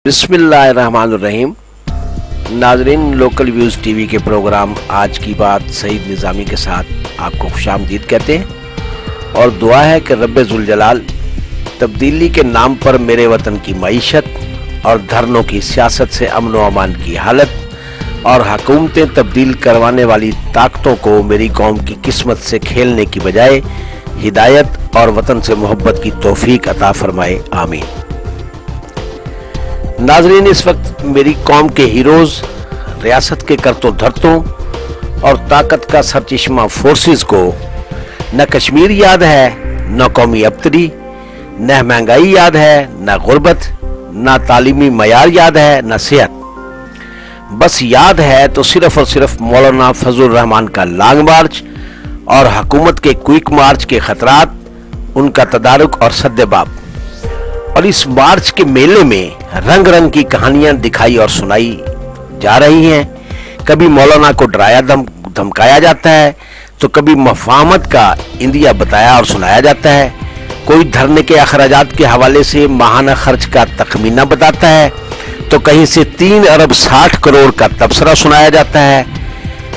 बिस्मिल्लाहिर्रहमानिर्रहीम। नाजरीन, local views TV के प्रोग्राम आज की बात सईद निज़ामी के साथ आपको खुशामदीद कहते हैं और दुआ है कि रब्बे ज़ुल जलाल तब्दीली के नाम पर मेरे वतन की मईशत और धरनों की सियासत से अमन व अमान की हालत और हुकूमतें तब्दील करवाने वाली ताकतों को मेरी कौम की किस्मत से खेलने की बजाय हिदायत और वतन से मोहब्बत की तौफीक अता फरमाए, आमीन। नाजरीन, इस वक्त मेरी कौम के हीरोज, रियासत के करतों धरतों और ताकत का सरचश्मा फोर्सेस को न कश्मीर याद है, न कौमी अबतरी, न महंगाई याद है, न गुर्बत, न तालीमी मयार याद है, न सेहत। बस याद है तो सिर्फ और सिर्फ मौलाना फजलुर रहमान का लॉन्ग मार्च और हुकूमत के क्विक मार्च के खतरात, उनका तदारुक और सद्देबाब। और इस मार्च के मेले में रंग रंग की कहानियां दिखाई और सुनाई जा रही हैं। कभी मौलाना को डराया धमकाया जाता है तो कभी मफाहमत का इंदिया बताया और सुनाया जाता है। कोई धरने के अखराजात के हवाले से माहाना खर्च का तखमीना बताता है तो कहीं से 3 अरब 60 करोड़ का तबसरा सुनाया जाता है।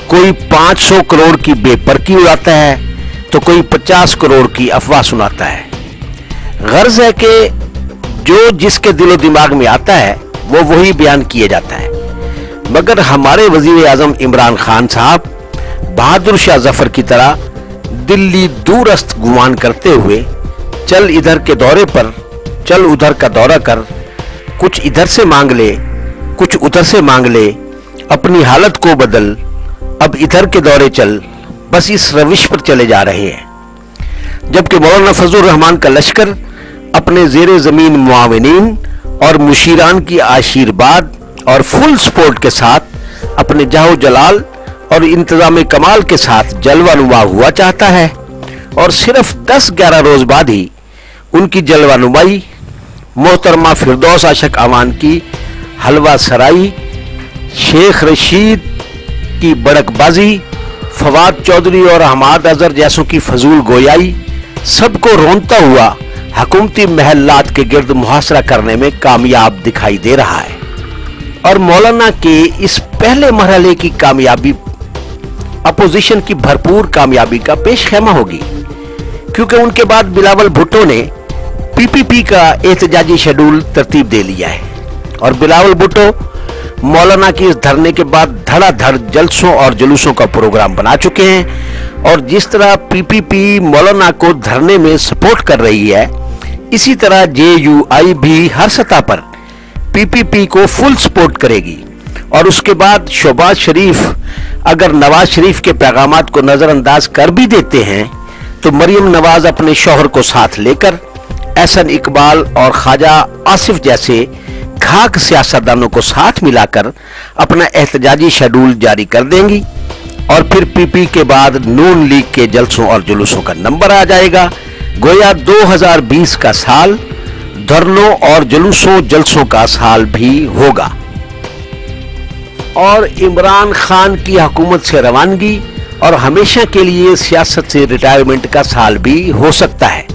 कोई 500 करोड़ की बेपरकी उड़ाता है तो कोई 50 करोड़ की अफवाह सुनाता है। गर्ज है कि जो जिसके दिलो दिमाग में आता है वो वही बयान किया जाता है, मगर हमारे वजीर आजम इमरान खान साहब बहादुर शाह जफर की तरह दिल्ली दूरस्थ गुमान करते हुए चल इधर के दौरे पर चल उधर का दौरा कर, कुछ इधर से मांग ले कुछ उधर से मांग ले, अपनी हालत को बदल, अब इधर के दौरे चल, बस इस रविश पर चले जा रहे हैं। जबकि मौलाना फजलुर रहमान का लश्कर अपने जेरे जमीन मुआविनीन और मुशीरान की आशीर्वाद और फुल सपोर्ट के साथ अपने जाहो जलाल और इंतजाम कमाल के साथ जलवानुमा हुआ चाहता है। और सिर्फ 10-11 रोज बाद ही उनकी जलवानुमाई मोहतरमा फिरदौस आशक अमान की हलवा सराई, शेख रशीद की बड़कबाजी, फवाद चौधरी और हमाद अजहर जैसों की फजूल गोयाई सबको रोनता हुआ हुकूमती महल्लात के गिर्द मुहासरा करने में कामयाब दिखाई दे रहा है। और मौलाना के इस पहले मरहले की कामयाबी अपोजिशन की भरपूर कामयाबी का पेश खेमा होगी, क्योंकि उनके बाद बिलावल भुट्टो ने पीपीपी का एहतजाजी शेड्यूल तरतीब दे लिया है और बिलावल भुट्टो मौलाना की इस धरने के बाद धड़ाधड़ जलसों और जुलूसों का प्रोग्राम बना चुके हैं। और जिस तरह पीपीपी मौलाना को धरने में सपोर्ट कर रही है, इसी तरह जेयूआई भी हर सतह पर पीपीपी को फुल सपोर्ट करेगी। और उसके बाद शहबाज शरीफ अगर नवाज शरीफ के पैगामात को नजरअंदाज कर भी देते हैं तो मरियम नवाज अपने शौहर को साथ लेकर एहसन इकबाल और ख्वाजा आसिफ जैसे घाक सियासतदानों को साथ मिलाकर अपना एहतजाजी शेड्यूल जारी कर देंगी। और फिर पीपी के बाद नून लीग के जलसों और जुलूसों का नंबर आ जाएगा। गोया 2020 का साल धरनों और जुलूसों जलसों का साल भी होगा और इमरान खान की हुकूमत से रवानगी और हमेशा के लिए सियासत से रिटायरमेंट का साल भी हो सकता है,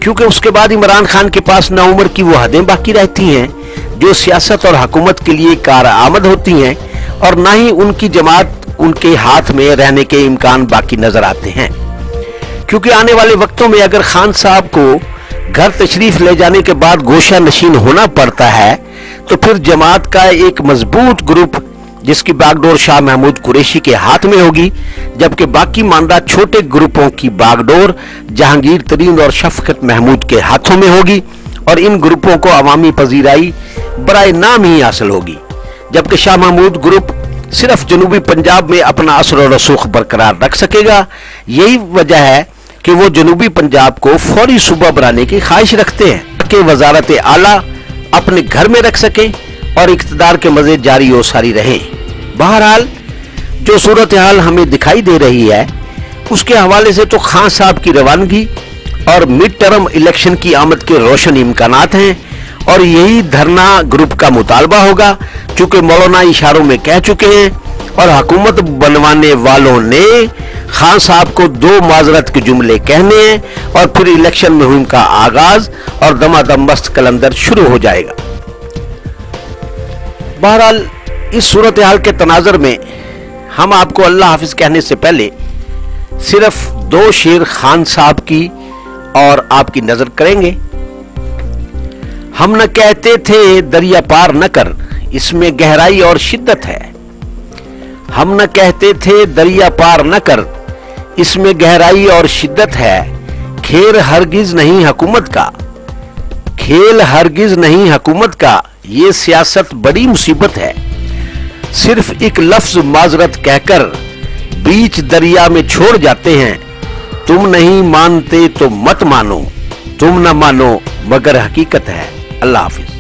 क्योंकि उसके बाद इमरान खान के पास ना उम्र की वो हदें बाकी रहती हैं जो सियासत और हुकूमत के लिए कारआमद होती हैं और ना ही उनकी जमात उनके हाथ में रहने के इम्कान बाकी नजर आते हैं। क्योंकि आने वाले वक्तों में अगर खान साहब को घर तशरीफ ले जाने के बाद गोशा नशीन होना पड़ता है तो फिर जमात का एक मजबूत ग्रुप जिसकी बागडोर शाह महमूद कुरैशी के हाथ में होगी, जबकि बाकी मानदा छोटे ग्रुपों की बागडोर जहांगीर तरीन और शफकत महमूद के हाथों में होगी और इन ग्रुपों को अवामी पजीराई बराए नाम ही हासिल होगी। जबकि शाह महमूद ग्रुप सिर्फ जनूबी पंजाब में अपना असर और रसूख बरकरार रख सकेगा। यही वजह है कि वो जनूबी पंजाब को फौरी सूबा बनाने की ख्वाहिश रखते हैं कि वजारत आला अपने घर में रख सके और इख्तिदार के मजे जारी और सारी रहें। बहरहाल जो सूरत हाल हमें दिखाई दे रही है उसके हवाले से तो खान साहब की रवानगी और मिड टर्म इलेक्शन की आमद के रोशन इम्कानात हैं और यही धरना ग्रुप का मुतालबा होगा, चूंकि मौलाना इशारों में कह चुके हैं और हुकूमत बनवाने वालों ने खान साहब को 2 माजरत के जुमले कहने हैं और फिर इलेक्शन मुहिम का आगाज और दमादम मस्त कलंदर शुरू हो जाएगा। बहरहाल इस सूरत हाल के तनाजर में हम आपको अल्लाह हाफिज कहने से पहले सिर्फ 2 शेर खान साहब की और आपकी नजर करेंगे। हम न कहते थे दरिया पार न कर, इसमें गहराई और शिद्दत है। हम न कहते थे दरिया पार न कर, इसमें गहराई और शिद्दत है। खेल हरगिज नहीं हुकूमत का, खेल हरगिज नहीं हुकूमत का, ये सियासत बड़ी मुसीबत है। सिर्फ एक लफ्ज माजरत कहकर बीच दरिया में छोड़ जाते हैं। तुम नहीं मानते तो मत मानो, तुम न मानो मगर हकीकत है। अल्लाह हाफिज।